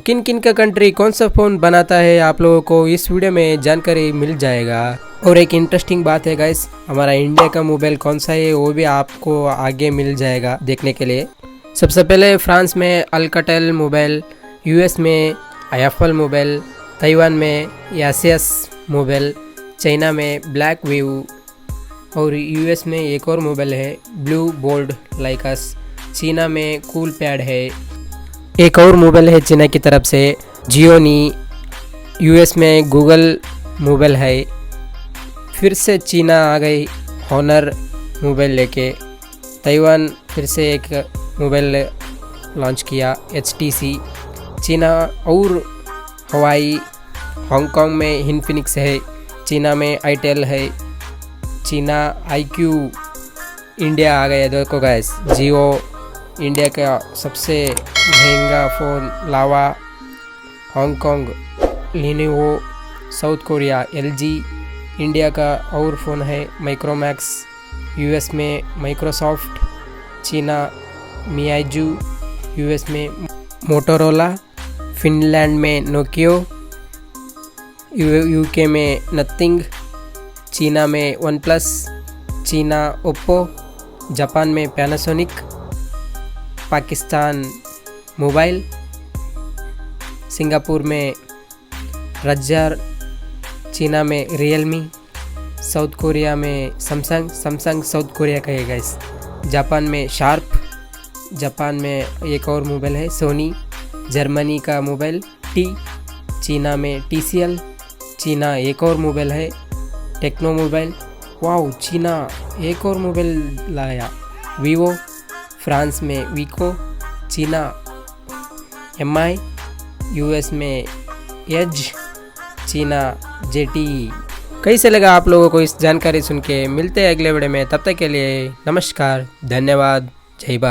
किन किन का कंट्री कौन सा फ़ोन बनाता है आप लोगों को इस वीडियो में जानकारी मिल जाएगा। और एक इंटरेस्टिंग बात है गाइस, हमारा इंडिया का मोबाइल कौन सा है वो भी आपको आगे मिल जाएगा देखने के लिए। सबसे पहले फ्रांस में अल्काटेल मोबाइल, यूएस में एप्पल मोबाइल, ताइवान में एसियस मोबाइल, चाइना में ब्लैक व्यू और यूएस में एक और मोबाइल है ब्लू बोल्ड लाइकस, चीना में कूल पैड है, एक और मोबाइल है चीना की तरफ से जियोनी, यूएस में गूगल मोबाइल है, फिर से चीना आ गई हॉनर मोबाइल लेके, ताइवान फिर से एक मोबाइल लॉन्च किया HTC, चीना और हवाई, हांगकांग में इन्फिनिक्स है, चीना में आईटेल है, चीना IQ, इंडिया आ गया देखो गाइस जियो, इंडिया का सबसे महंगा phone Lava, Hong Kong Lenovo, South Korea LG, India का और फ़ोन है माइक्रोमैक्स, यूएस में माइक्रोसॉफ्ट, चीना मियाजू, यूएस में मोटोरोला, फिनलैंड में नोकियो, यूके में नथिंग, चीना में OnePlus, China Oppo, Japan में पैनासोनिक, पाकिस्तान मोबाइल, सिंगापुर में रज्जार, चीना में रियलमी, साउथ कोरिया में सैमसंग साउथ कोरिया का है गाइस, जापान में शार्प, जापान में एक और मोबाइल है सोनी, जर्मनी का मोबाइल चीना में TCL, चीना एक और मोबाइल है टेक्नो मोबाइल, वाओ चीना एक और मोबाइल लाया वीवो, फ्रांस में वीको, चीना MI, यूएस में एज, चीना ZTE। कैसे लगा आप लोगों को इस जानकारी सुन के? मिलते हैं अगले वीडियो में, तब तक के लिए नमस्कार, धन्यवाद, जय भारत।